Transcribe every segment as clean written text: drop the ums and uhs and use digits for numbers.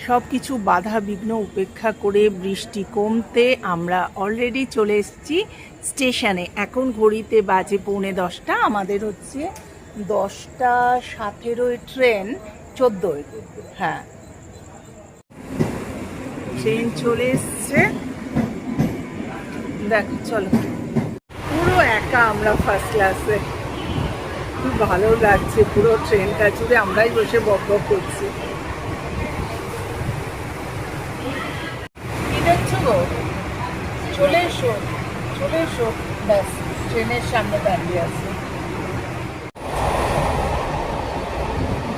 সব কিছু বাধা বিঘ্ন উপেক্ষা করে বৃষ্টি কমতে আমরা অলরেডি চলে এসেছি স্টেশনে। এখন ঘড়িতে বাজে 9:45। আমাদের হচ্ছে 10:17 ট্রেন, 14। হ্যাঁ, ট্রেন চলে এসছে। দেখ, চলো। পুরো একা আমরা ফার্স্ট ক্লাসে, খুব ভালো লাগছে। পুরো ট্রেনটা জুড়ে আমরাই বসে বক বক করছি। চলে এসো, চলে এসো। ব্যাস, ট্রেনের সামনে দাঁড়িয়ে আছে।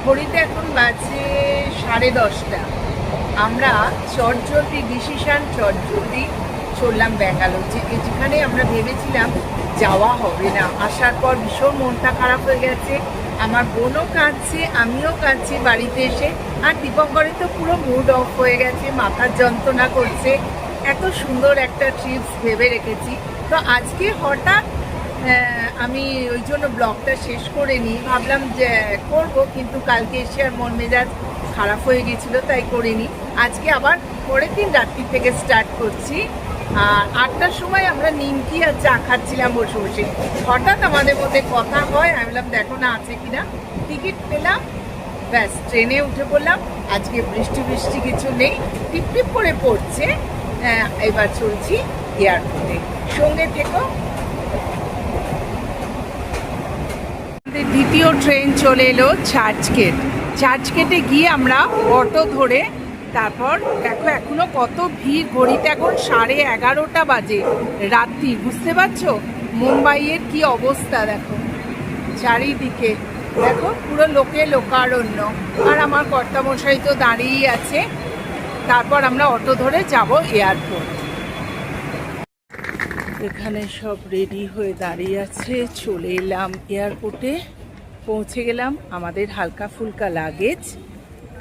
ঘড়িতে এখন বাজে 10:30। আমরা চটজলদি ডিসিশন চটজলদি চললাম ব্যাঙ্গালোর, যেখানে আমরা ভেবেছিলাম যাওয়া হবে না। আসার পর ভীষণ মনটা খারাপ হয়ে গেছে। আমার বোনও কাঁদছে, আমিও কাঁদছি বাড়িতে এসে। আর দীপঙ্করের তো পুরো মুড অফ হয়ে গেছে, মাথার যন্ত্রণা করছে। এত সুন্দর একটা ট্রিপস ভেবে রেখেছি, তো আজকে হঠাৎ আমি ওই জন্য ব্লগটা শেষ করে নিই। ভাবলাম যে করবো, কিন্তু কালকে এসে আর মন মেজাজ খারাপ হয়ে গেছিলো, তাই করিনি। আজকে আবার পরের দিন রাত্রি থেকে স্টার্ট করছি। আর 8টার সময় আমরা নিমকি আর চা খাচ্ছিলাম বসে বসে। হঠাৎ আমাদের মধ্যে কথা হয়, আমি বললাম দেখো না আছে কিনা। টিকিট পেলাম, ব্যাস ট্রেনে উঠে পড়লাম। আজকে বৃষ্টি বৃষ্টি কিছু নেই, টিপ টিপ করে পড়ছে। এবার চলছি এয়ারপোর্টে, সঙ্গে থেকো। দ্বিতীয় ট্রেন চলে এলো চার্চগেট। চার্চগেটে গিয়ে আমরা অটো ধরে, তারপর দেখো এখনো কত ভিড়। ঘড়িতে এখন 11:30 বাজে রাত্রি। বুঝতে পারছো মুম্বাইয়ের কি অবস্থা? দেখো চারিদিকে, দেখো পুরো লোকে লোকারণ্য। আর আমার কর্তামশাই তো দাঁড়িয়েই আছে। তারপর আমরা অটো ধরে যাব এয়ারপোর্ট। এখানে সব রেডি হয়ে দাঁড়িয়ে আছে। চলে এলাম এয়ারপোর্টে, পৌঁছে গেলাম। আমাদের হালকা ফুলকা লাগেজ,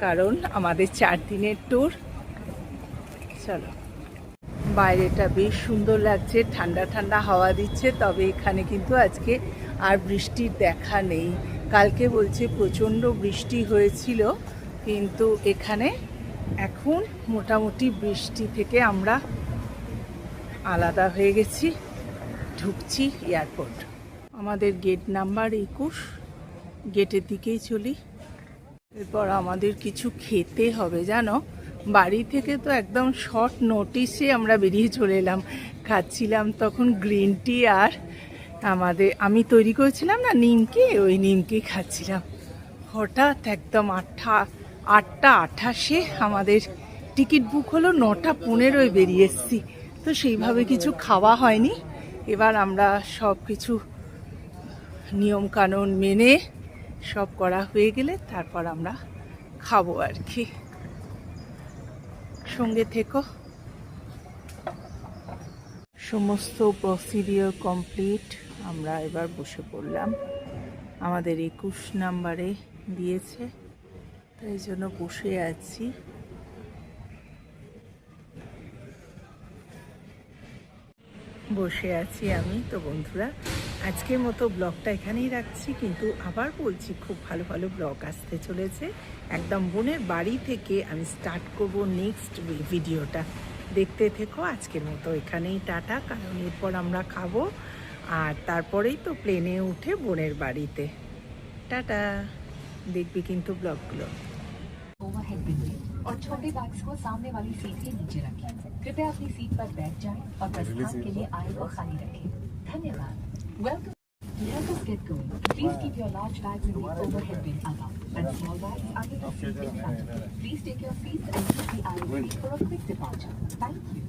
কারণ আমাদের 4 দিনের ট্যুর। চলো, বাইরেটা বেশ সুন্দর লাগছে, ঠান্ডা ঠান্ডা হাওয়া দিচ্ছে। তবে এখানে কিন্তু আজকে আর বৃষ্টির দেখা নেই। কালকে বলছে প্রচণ্ড বৃষ্টি হয়েছিল, কিন্তু এখানে এখন মোটামুটি বৃষ্টি থেকে আমরা আলাদা হয়ে গেছি। ঢুকছি এয়ারপোর্ট। আমাদের গেট নাম্বার 21, গেটের দিকেই চলি। এরপর আমাদের কিছু খেতে হবে জানো। বাড়ি থেকে তো একদম শর্ট নোটিসে আমরা বেরিয়ে চলে এলাম। খাচ্ছিলাম তখন গ্রিন টি, আর আমি তৈরি করেছিলাম না নিমকি, ওই নিমকি খাচ্ছিলাম। হঠাৎ একদম 8:28 আমাদের টিকিট বুক হলো, 9:15 বেরিয়ে এসেছি। তো সেইভাবে কিছু খাওয়া হয়নি। এবার আমরা সব কিছু নিয়মকানুন মেনে সব করা হয়ে গেলে তারপর আমরা খাবো আর কি। সঙ্গে থেকো। সমস্ত প্রসিডিওর কমপ্লিট। আমরা এবার বসে পড়লাম। আমাদের 21 নাম্বারে দিয়েছে, তাই জন্য বসে আছি। আমি। তো বন্ধুরা, আজকের মতো ব্লগটা এখানেই রাখছি, কিন্তু আবার বলছি খুব ভালো ভালো ব্লগ আসতে চলেছে। একদম বোনের বাড়ি থেকে আমি স্টার্ট করব নেক্সট ভিডিওটা। দেখতে থেকো। আজকের মতো এখানেই টাটা, কারণ এরপর আমরা খাবো আর তারপরেই তো প্লেনে উঠে বোনের বাড়িতে। টাটা, দেখবি কিন্তু ব্লগগুলো। और छोटे बैग्स को सामने वाली सीट के नीचे रखें। कृपया अपनी सीट पर बैठ जाएं और प्रस्थान के लिए आय को खाली रखें। धन्यवाद। Welcome. Let us get going. Please keep your large bags in the overhead bin above and small bags under the seat in front of you. Please take your seats and keep the aisle free for a quick departure. Thank you.